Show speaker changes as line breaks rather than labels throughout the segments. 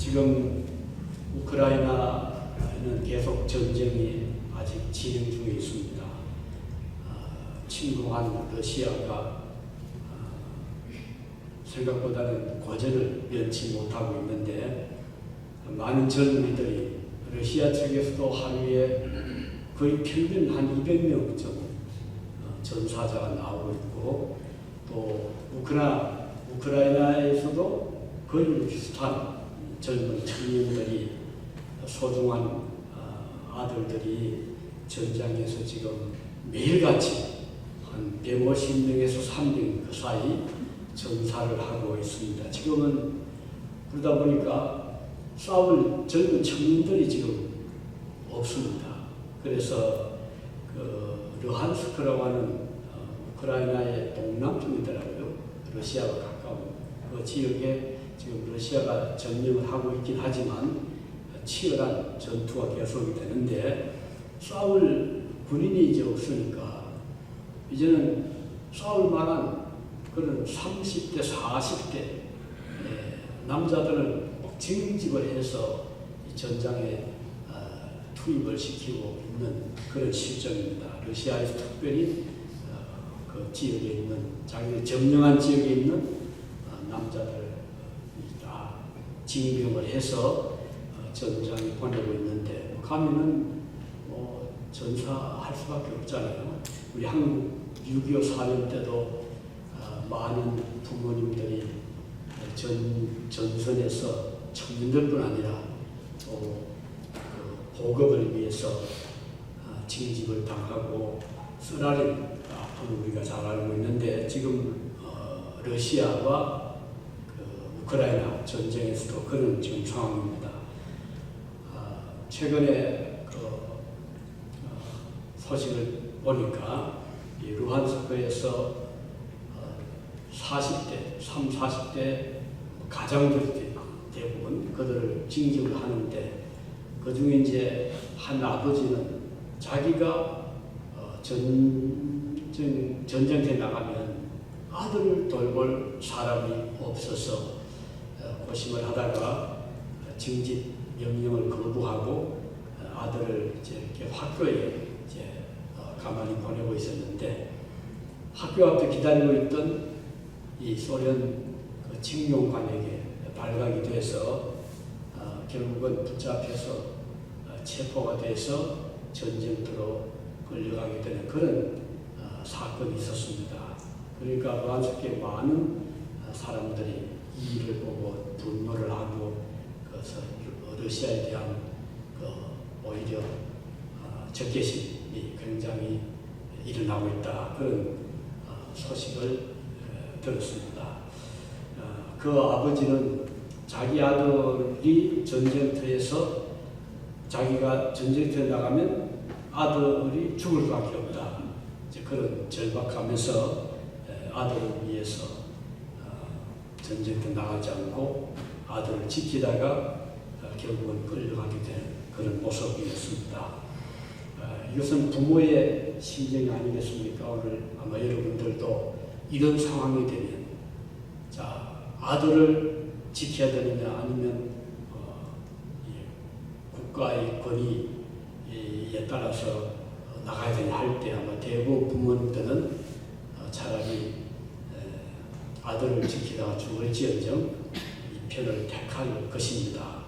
지금 우크라이나는 계속 전쟁이 아직 진행 중에 있습니다. 침공한 러시아가 생각보다는 고전을 면치 못하고 있는데, 많은 젊은이들이 러시아 측에서도 하루에 거의 평균 한 200명 정도 전사자가 나오고 있고, 또 우크라이나에서도 거의 비슷한 젊은 청년들이, 소중한 아들들이 전장에서 지금 매일같이 한 150명에서 300명 그 사이 전사를 하고 있습니다. 지금은 그러다 보니까 싸울 젊은 청년들이 지금 없습니다. 그래서 르한스크라고 하는 우크라이나의 동남쪽이더라고요. 러시아와 가까운 그 지역에 지금 러시아가 점령을 하고 있긴 하지만 치열한 전투가 계속이 되는데, 싸울 군인이 이제 없으니까 이제는 싸울 만한 그런 30대, 40대 남자들을 징집을 해서 전장에 투입을 시키고 있는 그런 실정입니다. 러시아에서 특별히 그 지역에 있는, 자기들 점령한 지역에 있는 남자들 다 징병을 해서 전장에 보내고 있는데, 가면은 전사할 수밖에 없잖아요. 우리 한국 6.25 사변 때도 많은 부모님들이 전선에서 청년들뿐 아니라 또 보급을 위해서 징집을 당하고 쓰라린 아픔을 우리가 잘 알고 있는데, 지금 러시아와 우크라이나 전쟁에서도 그런 지금 상황입니다. 최근에 소식을 보니까 이 루한스크에서 40대, 30, 40대 가장들이 대부분 그들을 징집을 하는데, 그 중에 이제 한 아버지는 자기가 전쟁터에 나가면 아들을 돌볼 사람이 없어서 고심을 하다가 징집 명령을 거부하고 아들을 이제 이렇게 학교에 이제 가만히 보내고 있었는데, 학교 앞에 기다리고 있던 이 소련 징용관에게 발각이 돼서 결국은 붙잡혀서 체포가 돼서 전쟁터로 끌려가게 되는 그런 사건이 있었습니다. 그러니까 루한스크에 많은 사람들이 이 일을 보고 분노를 하고, 그래서 러시아에 대한 오히려 적개심이 굉장히 일어나고 있다, 그런 소식을 들었습니다. 그 아버지는 자기 아들이 전쟁터에서, 자기가 전쟁터에 나가면 아들이 죽을 수밖에 없다, 이제 그런 절박하면서 아들을 위해서 전쟁터 나가지 않고 아들을 지키다가 결국은 끌려가게 된 그런 모습이었습니다. 이것은 부모의 심정이 아니겠습니까? 오늘 아마 여러분들도 이런 상황이 되면, 자, 아들을 지켜야 되느냐 아니면 국가의 권위에 따라서 나가야 되냐 할 때 아마 대부분 부모님들은 차라리 아들을 지키다가 죽을지언정 이 편을 택할 것입니다.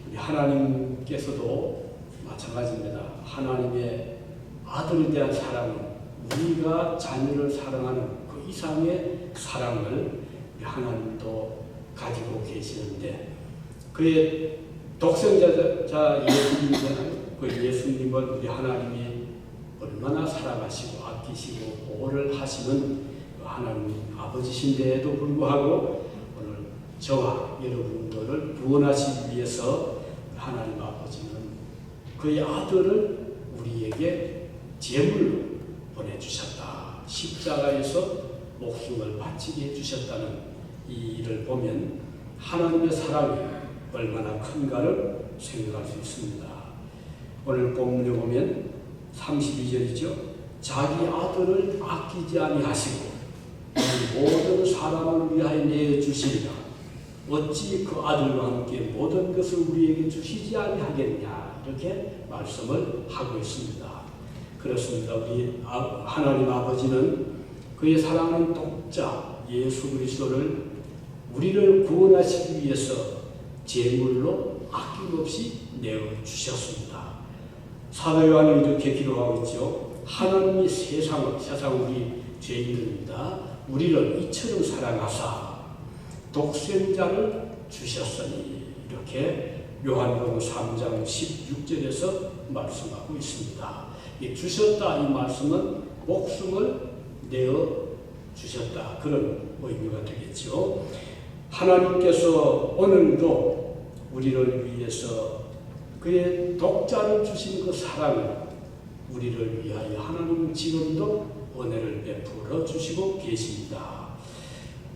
우리 하나님께서도 마찬가지입니다. 하나님의 아들에 대한 사랑은 우리가 자녀를 사랑하는 그 이상의 사랑을 우리 하나님도 가지고 계시는데, 그의 독생자 예수님이잖아요. 그 예수님을 우리 하나님이 얼마나 사랑하시고 아끼시고 보호를 하시는 그 하나님 아버지신데에도 불구하고 오늘 저와 여러분들을 구원하시기 위해서 하나님 아버지는 그의 아들을 우리에게 제물로 보내주셨다, 십자가에서 목숨을 바치게 해주셨다는 이 일을 보면 하나님의 사랑이 얼마나 큰가를 생각할 수 있습니다. 오늘 본문에 보면 32절이죠. 자기 아들을 아끼지 아니하시고 모든 사람을 위하여 내주시리라. 어찌 그 아들과 함께 모든 것을 우리에게 주시지 아니하겠냐 이렇게 말씀을 하고 있습니다. 그렇습니다. 우리 하나님 아버지는 그의 사랑하는 독자 예수 그리스도를 우리를 구원하시기 위해서 제물로 아낌없이 내어주셨습니다. 사도 요한은 이렇게 기록하고 있죠. 하나님이 세상 우리 죄인들입니다. 우리를 이처럼 사랑하사 독생자를 주셨으니 이렇게 요한복음 3장 16절에서 말씀하고 있습니다. 이 주셨다 이 말씀은 목숨을 내어 주셨다 그런 의미가 되겠죠. 하나님께서 오늘도 우리를 위해서 그의 독자를 주신 그 사랑을 우리를 위하여 하나님은 지금도 은혜를 베풀어 주시고 계십니다.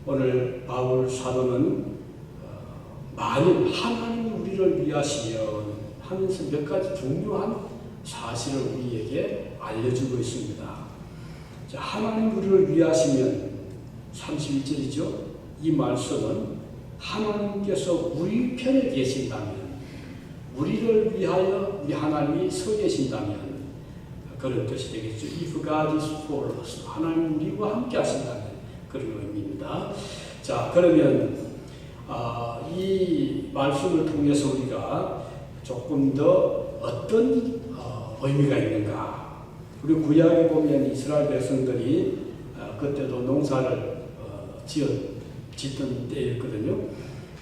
오늘 바울 사도는 만일 하나님이 우리를 위하시면 하면서 몇 가지 중요한 사실을 우리에게 알려주고 있습니다. 자, 하나님 우리를 위하시면 31절이죠. 이 말씀은 하나님께서 우리 편에 계신다면 우리를 위하여 우리 하나님이 서 계신다면 그런 뜻이 되겠죠. If God is for us, 하나님 우리와 함께 하신다면 그런 의미입니다. 자, 그러면 이 말씀을 통해서 우리가 조금 더 어떤 의미가 있는가? 우리 구약에 보면 이스라엘 백성들이 그때도 농사를 짓던 때였거든요.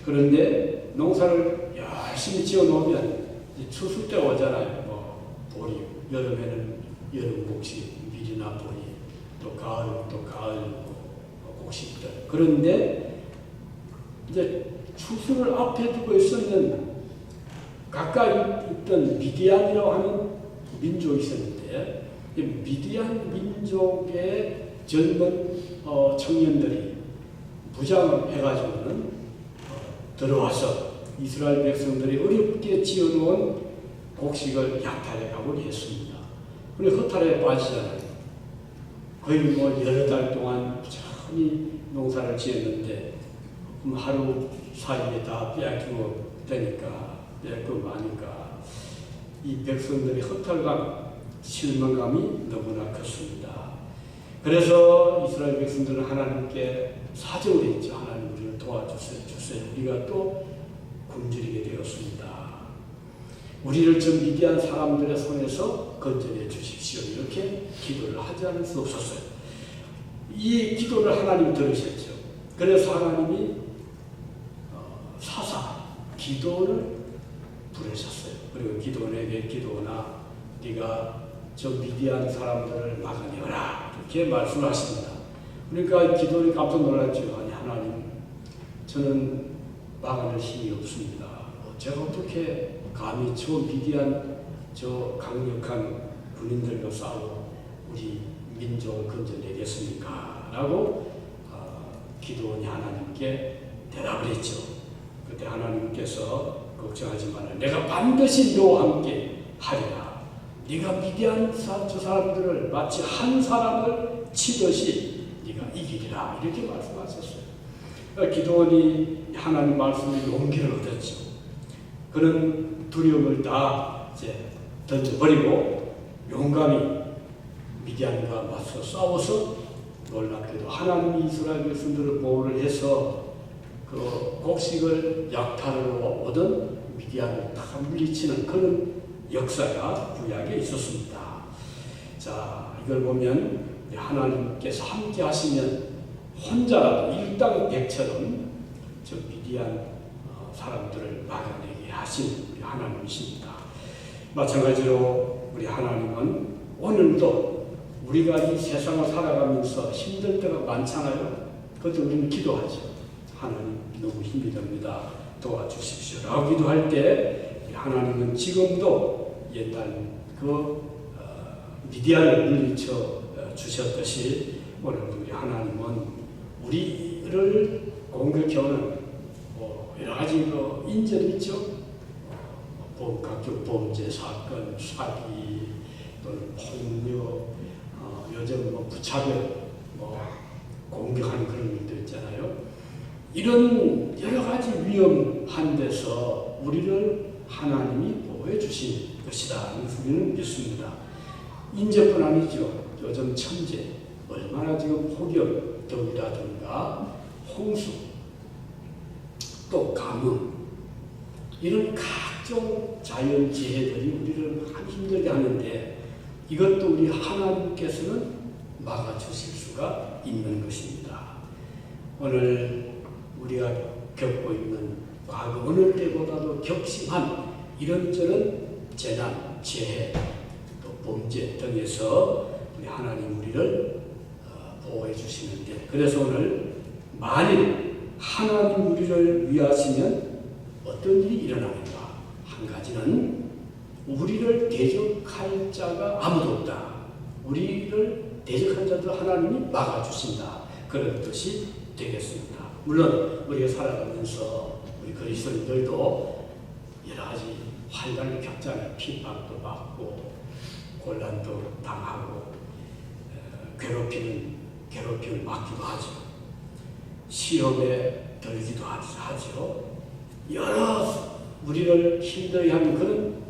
그런데 농사를 열심히 지어 놓으면 추수 때 오잖아요. 보리, 여름에는 여름 곡식, 밀이나 보리, 또 가을 곡식들. 그런데 이제 추수를 앞에 두고 있었는 가까이 있던 미디안이라고 하는 민족이 있었는데 미디안 민족의 젊은 청년들이 무장을 해가지고는 들어와서 이스라엘 백성들이 어렵게 지어놓은 곡식을 약탈해가고 했습니다. 그리고 허탈에 빠지잖아요. 거의 여러 달 동안 천히 농사를 지었는데 하루 사이에 다 빼앗기고 되니까 빼앗고 마니까 이 백성들의 허탈감, 실망감이 너무나 컸습니다. 그래서 이스라엘 백성들은 하나님께 사정을 했죠. 하나님 우리를 도와주세요. 우리가 또 굶주리게 되었습니다. 우리를 저 미디안 사람들의 손에서 건져내 주십시오. 이렇게 기도를 하지 않을 수 없었어요. 이 기도를 하나님 들으셨죠. 그래서 하나님이 사사 기도를 부르셨어요. 그리고 기도원에게 기도나 네가 저 미디안 사람들을 막아내어라 이렇게 말씀하십니다. 그러니까 기도원이 깜짝 놀랐죠. 아니 하나님 저는 막아낼 힘이 없습니다. 제가 어떻게 감히 저 미디안 저 강력한 군인들과 싸워 우리 민족을 건져내겠습니까? 라고 기도원이 하나님께 대답을 했죠. 그때 하나님께서 걱정하지 마라. 내가 반드시 너와 함께 하리라. 네가 미디안 저 사람들을 마치 한 사람을 치듯이 네가 이기리라. 이렇게 말씀하셨어요. 기도원이 하나님 말씀에 용기를 얻었죠. 그런 두려움을 다 이제 던져버리고 용감히 미디안과 맞서 싸워서 놀랍게도 하나님이 이스라엘 백성들을 보호를 해서 그 곡식을 약탈로 얻은 미디안을 다 물리치는 그런 역사가 구약에 있었습니다. 자, 이걸 보면 하나님께서 함께 하시면 혼자라도 일당백처럼 저 미디안 사람들을 막아내게 하신 우리 하나님이십니다. 마찬가지로 우리 하나님은 오늘도 우리가 이 세상을 살아가면서 힘들 때가 많잖아요. 그때 우리는 기도하죠. 하나님 너무 힘이 듭니다. 도와주십시오. 라고 기도할 때 하나님은 지금도 옛날 미디안을 물리쳐 주셨듯이 오늘도 우리 하나님은 우리를 공격해오는 여러 가지 인재도 있죠. 각종 범죄 사건, 사기, 또는 폭력, 요즘 부차별 공격하는 그런 일들 있잖아요. 이런 여러 가지 위험한 데서 우리를 하나님이 보호해 주신 것이다. 우리는 믿습니다. 인재뿐 아니죠. 요즘 천재, 얼마나 지금 폭염, 더위라든가 홍수, 또 가뭄, 이런 각종 자연재해들이 우리를 많이 힘들게 하는데 이것도 우리 하나님께서는 막아주실 수가 있는 것입니다. 오늘 우리가 겪고 있는 과거 어느 때보다도 격심한 이런저런 재난, 재해, 또 범죄 등에서 우리 하나님 우리를 보호해 주시는데, 그래서 오늘 만일 하나님 우리를 위하시면 어떤 일이 일어나는가? 한 가지는 우리를 대적할 자가 아무도 없다. 우리를 대적한 자들 하나님이 막아주신다. 그런 뜻이 되겠습니다. 물론 우리가 살아가면서 우리 그리스도인들도 여러 가지 환란을 겪잖아요. 핍박도 받고 곤란도 당하고 괴롭힘을 받기도 하죠. 시험에 들기도 하죠. 여러 우리를 힘들게 하는 그런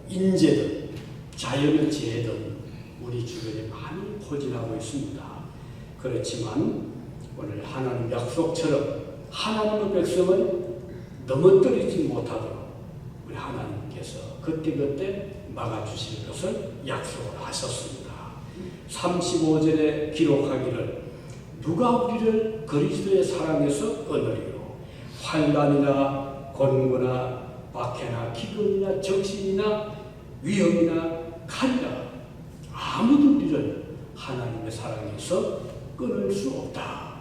인재들, 자연의 재해들 우리 주변에 많이 포진하고 있습니다. 그렇지만 오늘 하나님 약속처럼 하나님의 백성을 넘어뜨리지 못하도록 우리 하나님께서 그때그때 막아주실 것을 약속을 하셨습니다. 35절에 기록하기를 누가 우리를 그리스도의 사랑에서 끊으리요? 환난이나 곤고나 박해나 기근이나 적신이나 위험이나 칼이나 아무도 우리를 하나님의 사랑에서 끊을 수 없다.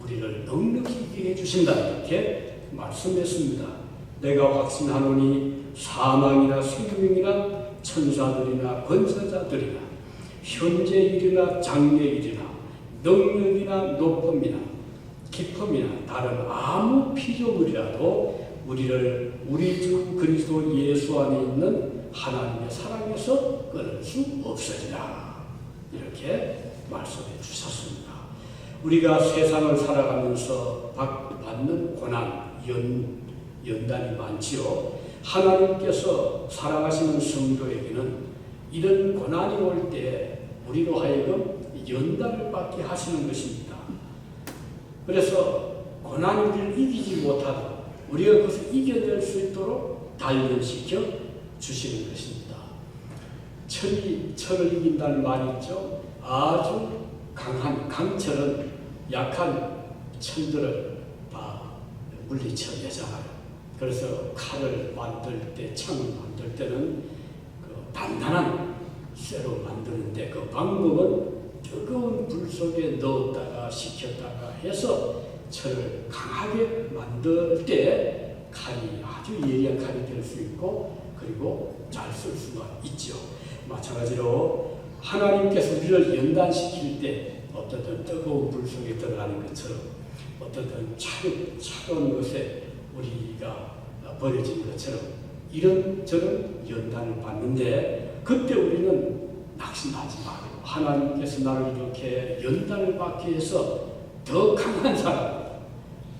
우리를 넉넉히 이기게 해주신다. 이렇게 말씀했습니다. 내가 확신하노니 사망이나 생명이나 천사들이나 권세자들이나 현재 일이나 장래 일이나 능력이나 높음이나 깊음이나 다른 아무 피조물이라도 우리를 우리 주 그리스도 예수 안에 있는 하나님의 사랑에서 끊을 수 없으리라. 이렇게 말씀해 주셨습니다. 우리가 세상을 살아가면서 받는 고난, 연단이 많지요. 하나님께서 사랑하시는 성도에게는 이런 고난이 올 때 우리로 하여금 연단을 받게 하시는 것입니다. 그래서 고난이 우리를 이기지 못하도록 우리가 그것을 이겨낼 수 있도록 단련시켜 주시는 것입니다. 철을 이긴다는 말이 있죠. 아주 강한 강철은 약한 철들을 다 물리쳐내잖아요. 그래서 칼을 만들 때, 창을 만들 때는 그 단단한 쇠로 만드는데 그 방법은 뜨거운 불 속에 넣었다가 식혔다가 해서 철을 강하게 만들 때 칼이 아주 예리한 칼이 될 수 있고 그리고 잘 쓸 수가 있죠. 마찬가지로 하나님께서 우리를 연단시킬 때 어떤 뜨거운 불 속에 들어가는 것처럼 어떤 차가운 것에 우리가 버려진 것처럼 이런저런 연단을 받는데 그때 우리는 낙심하지 말고 하나님께서 나를 이렇게 연단을 받게 해서 더 강한 사람,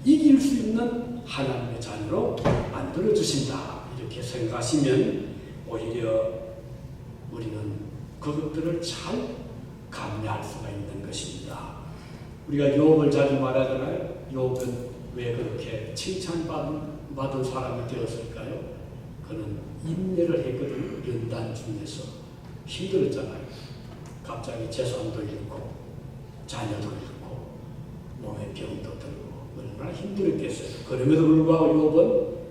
이길 수 있는 하나님의 자녀로 만들어주신다. 이렇게 생각하시면 오히려 우리는 그것들을 잘 감내할 수가 있는 것입니다. 우리가 욥을 자주 말하잖아요. 욥은 왜 그렇게 칭찬받은 사람이 되었을까요? 그는 인내를 했거든요. 연단 중에서 힘들었잖아요. 갑자기 재산도 잃고 자녀도 잃고 몸에 병도 들고 얼마나 힘들었겠어요. 그럼에도 불구하고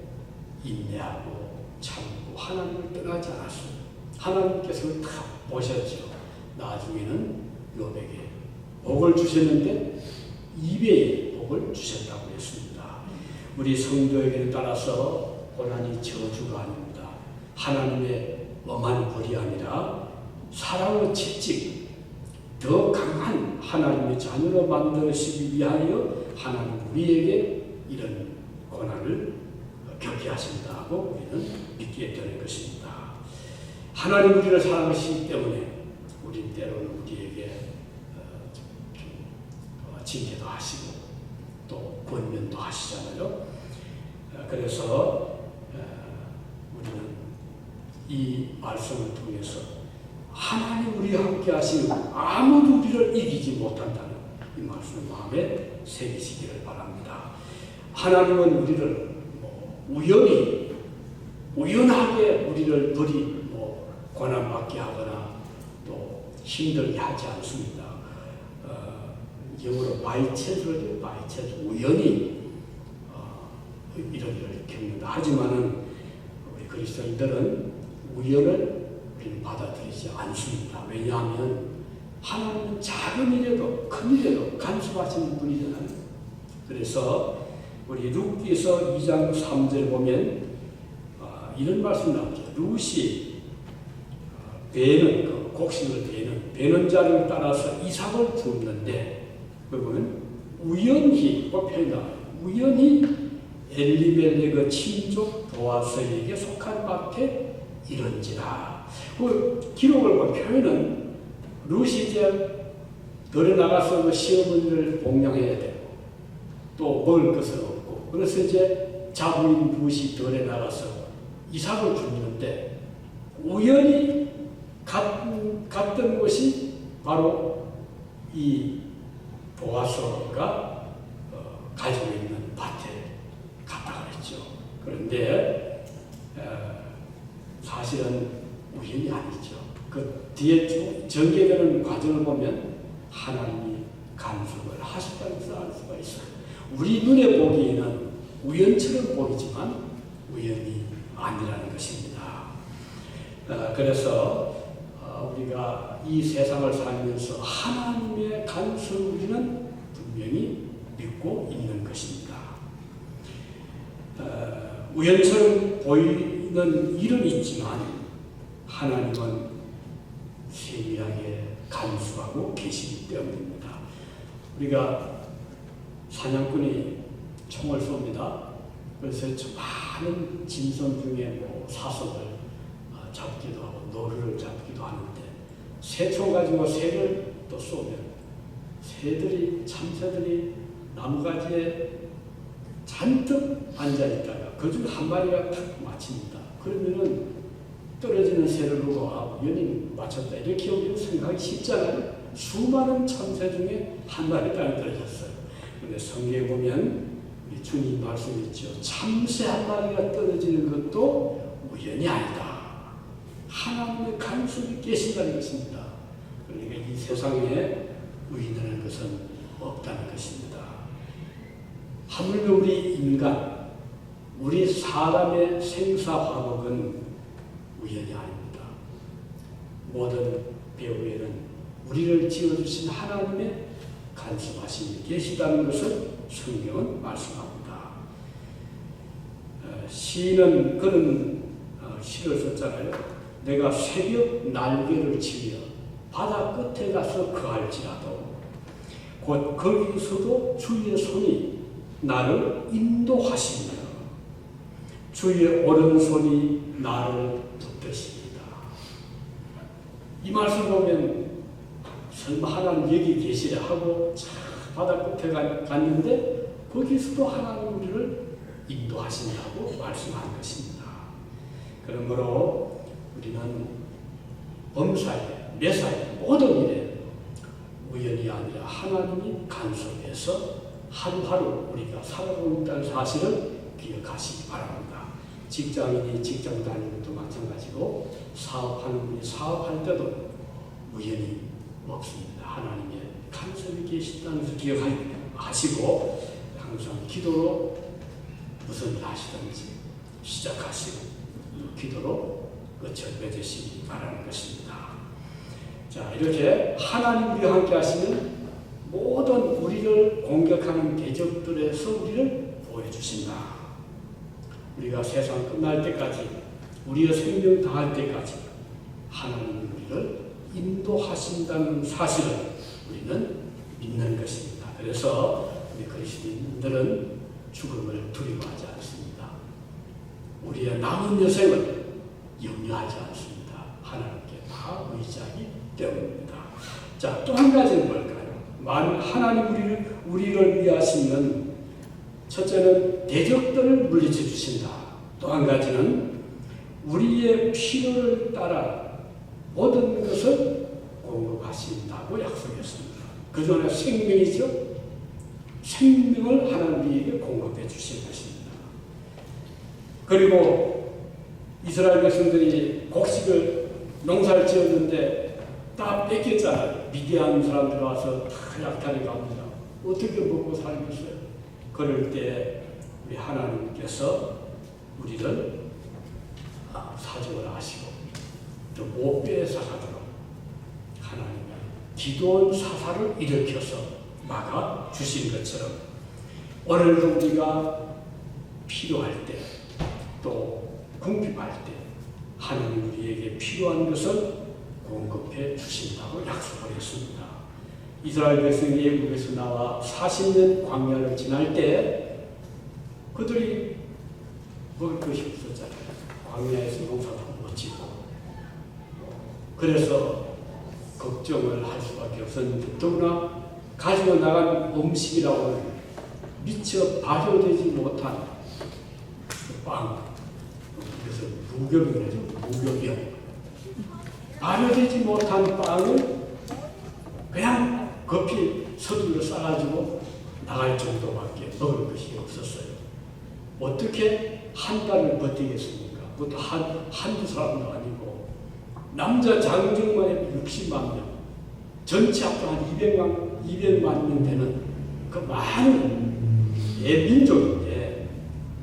욥은 인내하고 참고 하나님을 떠나지 않았습니다. 하나님께서 다 보셨죠. 나중에는 욥에게 복을 주셨는데 2배의 복을 주셨다고 했습니다. 우리 성도에게는 따라서 고난이 저주가 아닙니다. 하나님의 엄한 벌이 아니라 사랑의 채찍, 더 강한 하나님의 자녀로 만드시기 위하여 하나님 우리에게 이런 고난을 겪게 하신다고 우리는 믿게 되는 것입니다. 하나님 우리를 사랑하시기 때문에 우리 때로는 우리에게 징계도 하시고 또 권면도 하시잖아요. 그래서 우리는 이 말씀을 통해서 하나님 우리와 함께 하시는 아무도 우리를 이기지 못한다는 이 말씀을 마음에 새기시기를 바랍니다. 하나님은 우리를 우연하게 우리를 고난받게 하거나 또 힘들게 하지 않습니다. 영어로 by chance 우연히 이런 일을 겪는다. 하지만은 우리 그리스도인들은 우연을 우리는 받아들이지 않습니다. 왜냐하면 하나님은 작은 일에도 큰 일에도 간섭하시는 분이잖아요. 그래서 우리 룻기서 2장 3절 보면 이런 말씀 나오죠. 룻이 배는 곡식을 배는 자를 따라서 이삭을 줍는데 그러면 우연히 표현다. 우연히 엘리멜렉의 친족 보아스에게 속한 밭에 이런지라. 그 기록을 본 표현은 룻이 이제 들에 나가서 시어머니를 봉양해야 되고 또 먹을 것은 없고 그래서 이제 자부인 룻이 들에 나가서 이삭을 줍는데 우연히 갔던 곳이 바로 이 보아스가 가지고 있는 밭에 갔다 그랬죠. 그런데 사실은 우연이 아니죠. 그 뒤에 쭉 전개되는 과정을 보면 하나님이 간섭을 하셨다는 것을 알 수가 있어요. 우리 눈에 보기에는 우연처럼 보이지만 우연이 아니라는 것입니다. 그래서 우리가 이 세상을 살면서 하나님의 간섭을 우리는 분명히 믿고 있는 것입니다. 우연처럼 보이는 일은 있지만 하나님은 세밀하게 간수하고 계시기 때문입니다. 우리가 사냥꾼이 총을 쏩니다. 그래서 많은 짐승 중에 사슴을 잡기도 하고 노루를 잡기도 하는데 새총 가지고 새를 또 쏘면 참새들이 나무가지에 잔뜩 앉아있다가 그중 한 마리가 탁 맞춥니다. 그러면은 떨어지는 새를 보고 우연히 맞췄다 이렇게 우리는 생각하기 쉽잖아요. 수많은 참새 중에 한 마리 땅에 떨어졌어요. 그런데 성경에 보면 우리 주님 말씀했죠. 참새 한 마리가 떨어지는 것도 우연이 아니다. 하나님의 간섭이 계신다는 것입니다. 그러니까 이 세상에 우연이라는 것은 없다는 것입니다. 하물며 우리 인간, 우리 사람의 생사화복은 우연이 아닙니다. 모든 배후에는 우리를 지어주신 하나님의 간섭하심이 계시다는 것을 성경은 말씀합니다. 시인은 그런 시를 썼잖아요. 내가 새벽 날개를 치며 바다 끝에 가서 거할지라도 곧 거기서도 주의 손이 나를 인도하시며 주의 오른손이 나를 붙드십니다. 이 말씀 보면 설마 하나님 여기 계시려 하고 바다 끝에 갔는데 거기서도 하나님 우리를 인도하신다고 말씀한 것입니다. 그러므로 우리는 범사에, 매사에, 모든 일에 우연이 아니라 하나님이 간섭해서 하루하루 우리가 살아가고 있다는 사실을 기억하시기 바랍니다. 직장인이 직장 다니는 것도 마찬가지고 사업하는 분이 사업할 때도 우연이 없습니다. 하나님의 간섭이 계신다는 것을 기억하시고 항상 기도로 무슨 일 하시든지 시작하시고 기도로 끝을 맺으시기 바라는 것입니다. 자, 이렇게 하나님 우리와 함께 하시는 모든 우리를 공격하는 대적들에서 우리를 보여주신다. 우리가 세상 끝날 때까지 우리의 생명 다할 때까지 하나님 우리를 인도하신다는 사실을 우리는 믿는 것입니다. 그래서 우리 그리스도인들은 죽음을 두려워하지 않습니다. 우리의 남은 여생을 염려하지 않습니다. 하나님께 다 의지하기 때문입니다. 자, 또 한 가지는 뭘까요? 만일 하나님 우리를 위하시면 첫째는 대적들을 물리쳐 주신다. 또 한 가지는 우리의 필요를 따라 모든 것을 공급하신다고 약속했습니다. 그 전에 생명이죠. 생명을 하나님에게 공급해 주신 것입니다. 그리고 이스라엘 백성들이 곡식을 농사를 지었는데 다 뺏겼잖아요. 미디안 사람들 와서 다 약탈해 갑니다. 어떻게 먹고 살겠어요? 그럴 때 우리 하나님께서 우리를 사정을 하시고 또 못 빼앗아가도록 하나님은 기도원 사사를 일으켜서 막아 주신 것처럼 오늘도 우리가 필요할 때 또 궁핍할 때 하나님 우리에게 필요한 것을 공급해 주신다고 약속을 했습니다. 이스라엘 백성이 애굽에서 나와 40년 광야를 지날 때 그들이 먹을 것이 없었잖아요. 광야에서 농사도 못 짓고 그래서 걱정을 할 수밖에 없었는데 더구나 가지고 나간 음식이라고는 미처 발효되지 못한 빵, 그래서 무교병이라죠. 무교병. 발효되지 못한 빵을 그냥 급히 서둘러 싸가지고 나갈 정도밖에 먹을 것이 없었어요. 어떻게 한 달을 버티겠습니까? 그것도 한두 사람도 아니고 남자 장정만 해도 60만 명, 전체 합쳐 한 200만 명 되는 그 많은 민족인데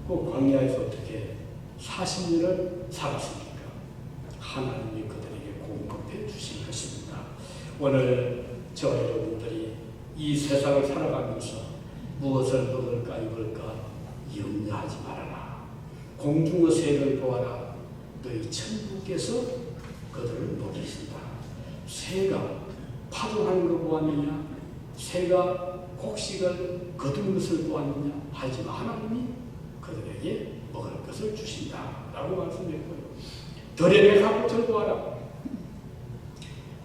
그 광야에서 어떻게 40년을 살았습니까? 하나님이 그들에게 공급해 주신 것입니다. 오늘 저 여러분들이 이 세상을 살아가면서 무엇을 먹을까 입을까 염려하지 말아라. 공중의 새를 보아라. 너희 천부께서 그들을 먹이신다. 새가 파종하는 거 보았느냐? 새가 곡식을 거둔 것을 보았느냐? 하지만 하나님이 그들에게 먹을 것을 주신다. 라고 말씀했고요. 들의 백합꽃을 보아라.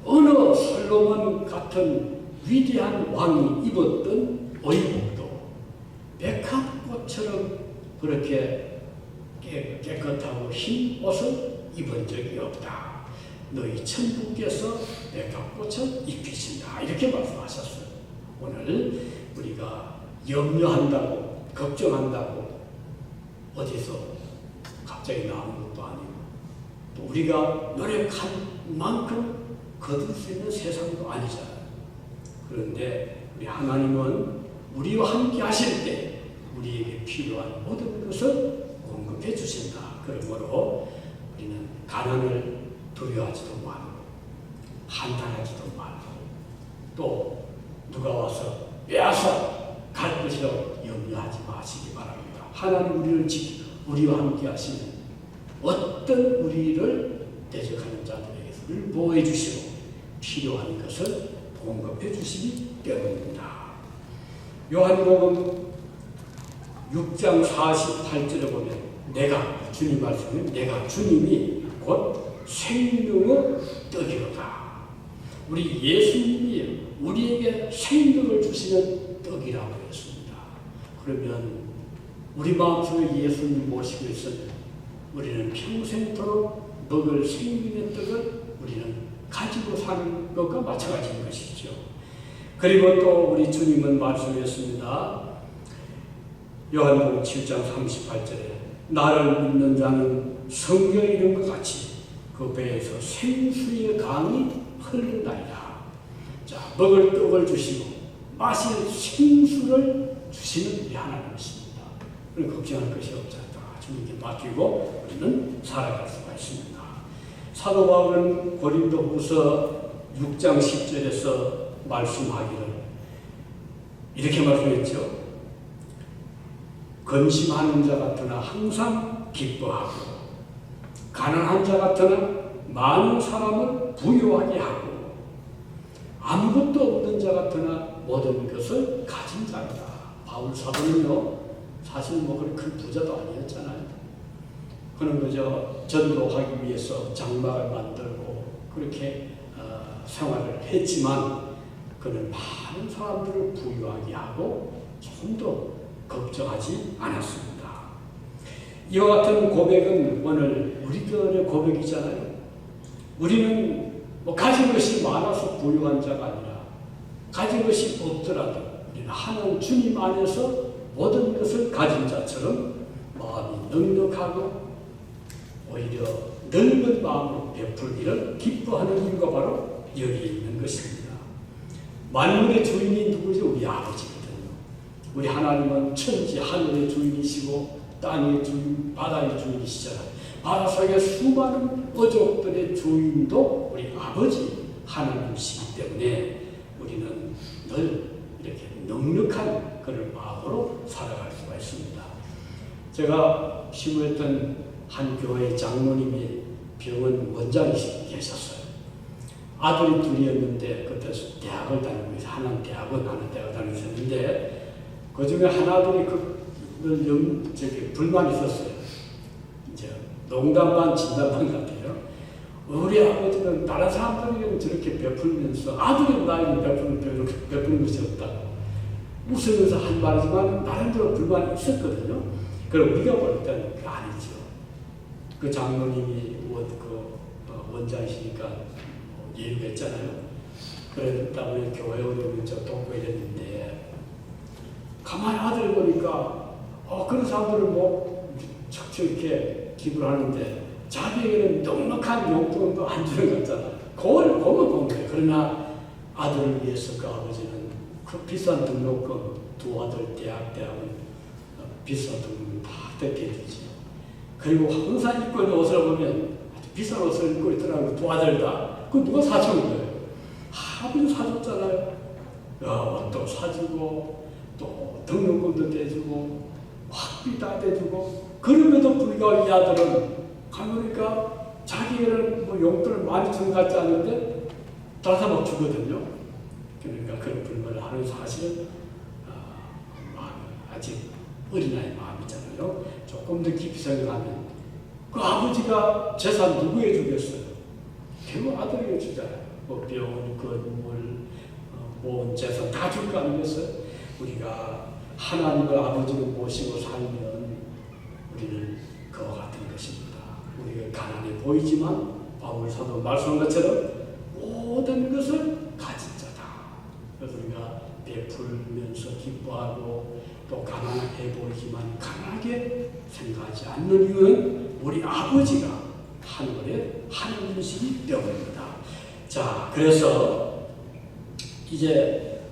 어느 솔로몬 같은 위대한 왕이 입었던 의복도 백합꽃처럼 그렇게 깨끗하고 흰 옷을 입은 적이 없다. 너희 천부께서 백합꽃을 입히신다. 이렇게 말씀하셨어요. 오늘 우리가 염려한다고 걱정한다고 어디서 갑자기 나오는 것도 아니고 또 우리가 노력한 만큼 거둘 수 있는 세상도 아니잖아요. 그런데 우리 하나님은 우리와 함께 하실 때 우리에게 필요한 모든 것을 공급해 주신다. 그러므로 우리는 가난을 두려워하지도 말고 한탄하지도 말고 또 누가 와서 빼앗아 갈 것이라고 염려하지 마시기 바랍니다. 하나님 우리와 함께 하시는 어떤 우리를 대적하는 자들에게서 우리를 보호해 주시고 필요한 것을 공급해 주시기 때문입니다. 요한복음 6장 48절에 보면 주님 말씀에 내가 주님이 곧 생명의 떡이로다. 우리 예수님이 우리에게 생명을 주시는 떡이라고 했습니다. 그러면 우리 마음속에 예수님 모시고 있으면 우리는 평생토록 먹을 생명의 떡을 우리는 가지고 사는 것과 마찬가지인 것이죠. 그리고 또 우리 주님은 말씀했습니다. 요한복음 7장 38절에 나를 믿는 자는 성경에 이른 것 같이 그 배에서 생수의 강이 흐른다이다. 자, 먹을 떡을 주시고 마실 생수를 주시는 우리 하나님이십니다. 우리는 걱정할 것이 없지 않다. 주님께 맡기고 우리는 살아갈 수가 있습니다. 사도 바울은 고린도후서 6장 10절에서 말씀하기를 이렇게 말씀했죠. 근심하는 자 같으나 항상 기뻐하고 가난한 자 같으나 많은 사람을 부유하게 하고 아무것도 없는 자 같으나 모든 것을 가진 자이다. 바울 사도는요 사실 그렇게 큰 부자도 아니었잖아요. 그는 그저 전도하기 위해서 장막을 만들고 그렇게 생활을 했지만 그는 많은 사람들을 부유하게 하고 좀 더 걱정하지 않았습니다. 이와 같은 고백은 오늘 우리들의 고백이잖아요. 우리는 가진 것이 많아서 부유한 자가 아니라 가진 것이 없더라도 우리는 하나님 주님 안에서 모든 것을 가진 자처럼 마음이 넉넉하고 오히려 넓은 마음으로 베풀기를 기뻐하는 이유가 바로 여기에 있는 것입니다. 만물의 주인이 누구죠? 우리 아버지거든요. 우리 하나님은 천지 하늘의 주인이시고 땅의 주인, 바다의 주인이시잖아요. 바다 속의 수많은 어족들의 주인도 우리 아버지 하나님이시기 때문에 우리는 늘 이렇게 넉넉한 그런 마음으로 살아갈 수가 있습니다. 제가 시구했던 한 교회 장로님이 병원 원장이 계셨어요. 아들이 둘이었는데 그때 대학을 다니고 있어요. 하나는 대학원, 하나는 대학을 다니고 있었는데 그 중에 하나들이 불만이 있었어요. 이제 농담 반 진담 반 같아요. 우리 아버지는 다른 사람들에게 저렇게 베풀면서 아들이 나에게 베푸는 것이 없다고 웃으면서 한 말이지만 나름대로 불만이 있었거든요. 그럼 우리가 볼 때는 그게 아니죠. 그 장로님이 원장이시니까 예의가 있잖아요. 그랬다 보니 교회 오면 저 돕고 이랬는데 가만히 아들 보니까 그런 사람들은 척척 이렇게 기부를 하는데 자기에게는 넉넉한 용돈도 안 주는 것 같잖아요. 그걸 보면 거예요. 그러나 아들을 위해서 그 아버지는 그 비싼 등록금, 두 아들 대학은 비싼 등록금 다 떼겨주지. 그리고 항상 입고 있는 옷을 보면 아주 비싼 옷을 입고 있더라고요. 두 아들 다. 그거 누가 사주는 거예요? 아버지 사줬잖아요. 옷도 사주고 또 등록금도 떼주고 학비 다 떼주고 그럼에도 불구하고 이 아들은 가보니까 자기는 용돈을 많이 주는 것 같지 않은데 따라서 막 주거든요. 그러니까 그런 불만을 하는 사실은 아직 어린아이 마음이잖아요. 조금 더 깊이 생각하면 그 아버지가 재산 누구에 주겠어요? 결국 아들에게 주잖아요. 병원, 건물, 모은 재산 다 줄 거 아니겠어요? 우리가 하나님을 아버지로 모시고 살면 우리는 그와 같은 것입니다. 우리가 가난해 보이지만 바울 사도 말씀한 것처럼 모든 것을 가진 자다. 그래서 우리가 베풀면서 기뻐하고 또 가난해 보이지만 가난하게 생각하지 않는 이유는 우리 아버지가 하늘에 하나님이시기 때문입니다. 자, 그래서 이제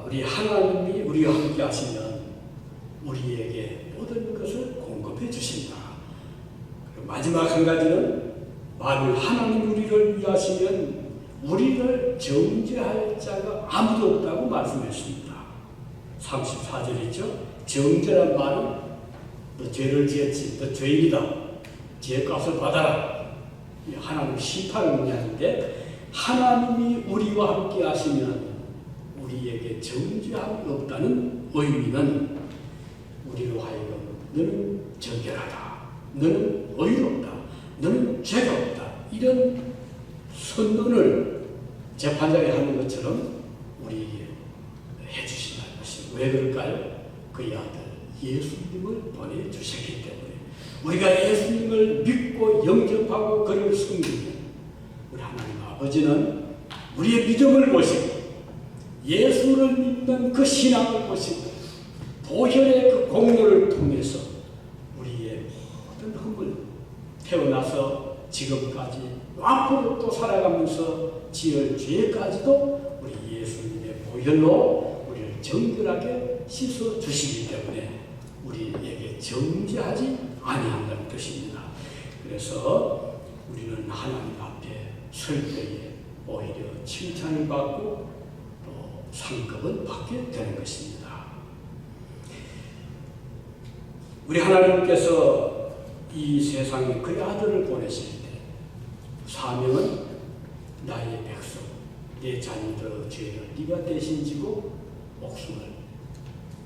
우리 하나님이 우리와 함께 하시면 우리에게 모든 것을 공급해 주신다. 그리고 마지막 한 가지는 만일 하나님 우리를 위하시면 우리를 정죄할 자가 아무도 없다고 말씀했습니다. 34절이죠. 정죄란 말은 너 죄를 지었지, 너 죄인이다. 죄값을 받아라. 하나님 심판을 의미하는데 하나님이 우리와 함께 하시면 우리에게 정죄함이 없다는 의미는 우리로 하여금 너는 정결하다, 너는 의롭다, 너는 죄가 없다 이런 선언을 재판장이 하는 것처럼 우리에게 해주신다는 것입니다. 왜 그럴까요? 그의 아들 예수님을 보내주셨기 때문에 우리가 예수님을 믿고 영접하고 그를 섬기면 우리 하나님 아버지는 우리의 믿음을 보시고 예수를 믿는 그 신앙을 보시고 보혈의 그 공로를 통해서 우리의 모든 흠을 태어나서 지금까지 앞으로 또 살아가면서 지을 죄까지도 우리 예수님의 보혈로 우리를 정결하게 씻어 주시기 때문에 우리에게 정죄하지 아니한다는 뜻입니다. 그래서 우리는 하나님 앞에 설 때에 오히려 칭찬을 받고 또 상급을 받게 되는 것입니다. 우리 하나님께서 이 세상에 그의 아들을 보내실 때 사명은 나의 백성, 내 자녀들의 죄를 네가 대신 지고 목숨을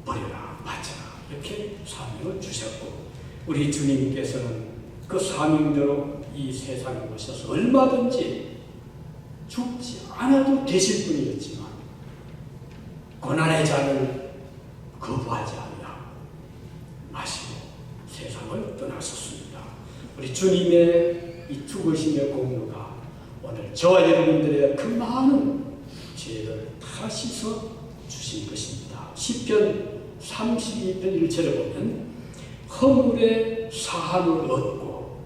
버려라, 바쳐라 이렇게 사명을 주셨고 우리 주님께서는 그 사명대로 이 세상에 오셔서 얼마든지 죽지 않아도 되실 분이었지만 고난의 잔을 거부하지 않으라 것이었습니다. 우리 주님의 이 죽으심의 공로가 오늘 저와 여러분들의 그 많은 죄를 다 씻어 주신 것입니다. 시편 32편 1절에 보면 허물의 사함을 얻고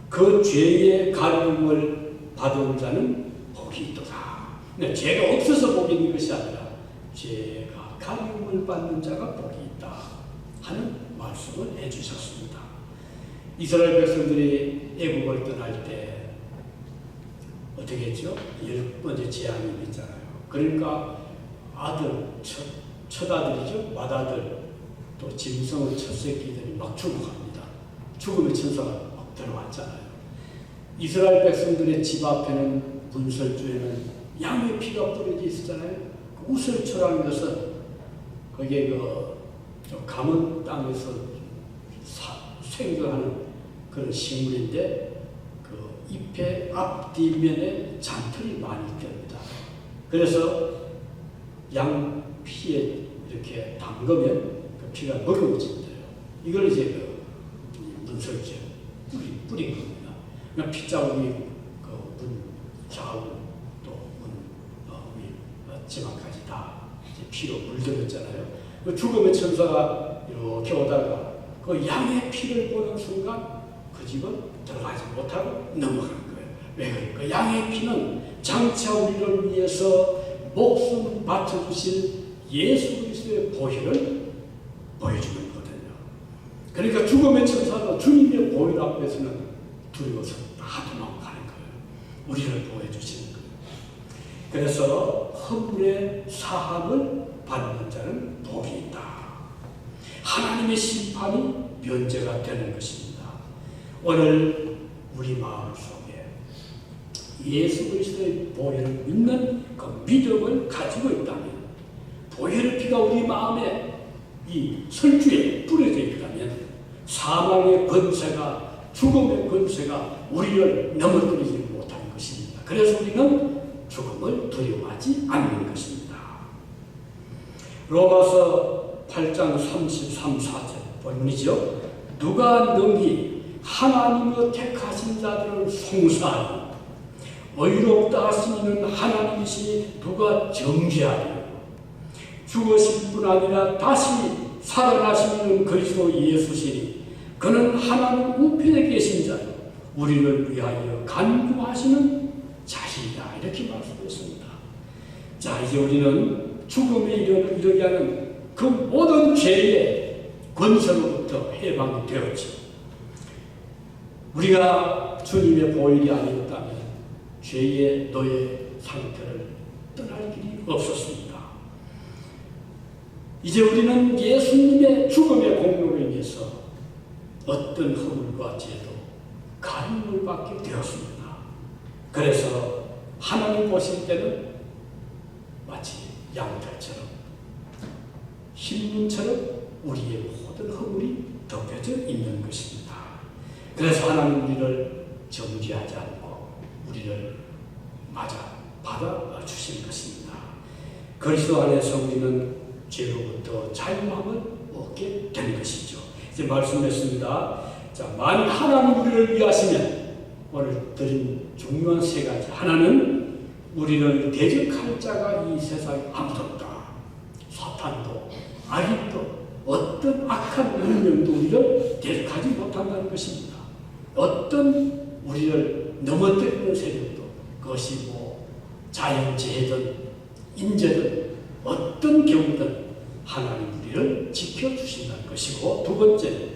그 죄의 가름을 받은 자는 복이 있도다. 죄가 없어서 복이 있는 것이 아니라 죄가 가름을 받는 자가 복이 있다 하는 말씀을 해주셨습니다. 이스라엘 백성들이 애국을 떠날 때 어떻게 했죠? 10번째 재앙이 있잖아요. 그러니까 아들, 첫 아들이죠. 맏아들, 또 짐승의 첫 새끼들이 막 죽어갑니다. 죽음의 천사가 막 들어왔잖아요. 이스라엘 백성들의 집 앞에는 분설주에는 양의 피가 뿌려져 있었잖아요. 그 우설초라는 것은 거기에 가문 땅에서 생존하는 그런 식물인데 그 잎의 앞뒷면에 잔털이 많이 듭니다. 그래서 양 피에 이렇게 담그면 그 피가 머금어진대요. 이걸 이제 그 문설주 뿌린 겁니다. 그러니까 핏자국이 그 문 좌우 또 문 지방까지 다 이제 피로 물들었잖아요. 그 죽음의 천사가 이렇게 오다가 그 양의 피를 보는 순간 그 집은 들어가지 못하고 넘어간 거예요. 왜 그럴까? 양의 피는 장차 우리를 위해서 목숨 바쳐주실 예수 그리스도의 보혈을 보여주는 거거든요. 그러니까 죽음의 천사도 주님의 보혈 앞에서는 두려워서 다 도망가는 거예요. 우리를 보여주시는 거예요. 그래서 허물의 사함을 받는 자는 복이 있다. 하나님의 심판이 면제가 되는 것입니다. 오늘 우리 마음 속에 예수 그리스도의 보혈을 믿는 그 믿음을 가지고 있다면, 보혈의 피가 우리 마음에 이 설주에 뿌려져 있다면 사망의 권세가, 죽음의 권세가 우리를 넘어뜨리지 못하는 것입니다. 그래서 우리는 죽음을 두려워하지 않는 것입니다. 로마서 8장 33, 4절 본문이죠. 누가 능히 하나님의 택하신 자들을 송사하니 의롭다 하시는 하나님이시니 누가 정죄하리요. 죽으실 뿐 아니라 다시 살아나시는 그리스도 예수시니 그는 하나님 우편에 계신 자요 우리를 위하여 간구하시는 자신이다. 이렇게 말씀했습니다. 자, 이제 우리는 죽음에 이르게 하는 그 모든 죄의 권세로부터 해방이 되었죠. 우리가 주님의 보혈이 아니었다면 죄의 노예 상태를 떠날 길이 없었습니다. 이제 우리는 예수님의 죽음의 공로로 인해서 어떤 허물과 죄도 가림을 받게 되었습니다. 그래서 하나님 보실 때는 마치 양털처럼 흰눈처럼 우리의 모든 허물이 덮여져 있는 것입니다. 그래서 하나님 우리를 정죄하지 않고 우리를 받아 주신 것입니다. 그리스도 안에서 우리는 죄로부터 자유함을 얻게 된 것이죠. 이제 말씀했습니다. 자, 만일 하나님 우리를 위하시면 오늘 드린 중요한 세 가지. 하나는 우리를 대적할 자가 이 세상에 아무도 없다. 사탄도 악인도 어떤 악한 운명도 우리를 대적하지 못한다는 것입니다. 어떤 우리를 넘어뜨리는 세력도, 그것이 뭐 자연재해든 인재든 어떤 경우든 하나님 우리를 지켜주신다는 것이고, 두 번째,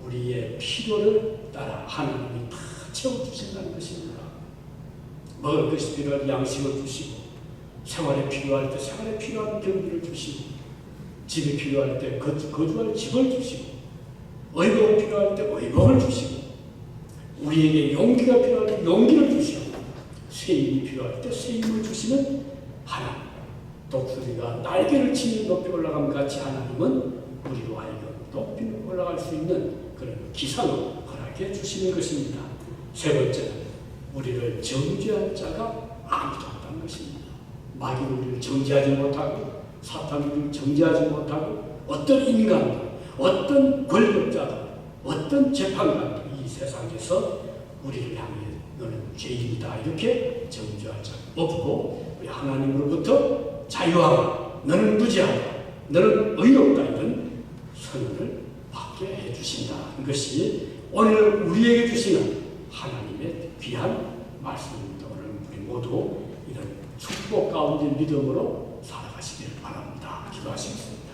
우리의 필요를 따라 하나님이 다 채워주신다는 것입니다. 먹을 것이 필요할 양식을 주시고, 생활에 필요할 때 생활에 필요한 경비를 주시고, 집이 필요할 때 거주할 집을 주시고, 의복이 필요할 때 의복을 주시고, 우리에게 용기가 필요할 때 용기를 주시고, 쇠임이 필요할 때 쇠임을 주시는 하나님. 독수리가 날개를 치며 높이 올라감 같이 하나님은 우리로 하여금 높이 올라갈 수 있는 그런 기상을 허락해 주시는 것입니다. 세 번째는 우리를 정죄할 자가 아무도 없다는 것입니다. 마귀는 우리를 정죄하지 못하고, 사탄은 우리를 정죄하지 못하고, 어떤 인간도, 어떤 권력자도, 어떤 재판관 이 세상에서 우리를 향해 너는 죄인이다 이렇게 정죄할 자 없고 우리 하나님으로부터 자유하고 너는 무죄하다 너는 의롭다 이런 선언을 받게 해주신다는 것이 오늘 우리에게 주시는 하나님의 귀한 말씀입니다. 오늘 우리 모두 이런 축복 가운데 믿음으로 살아가시기를 바랍니다. 기도하시겠습니다.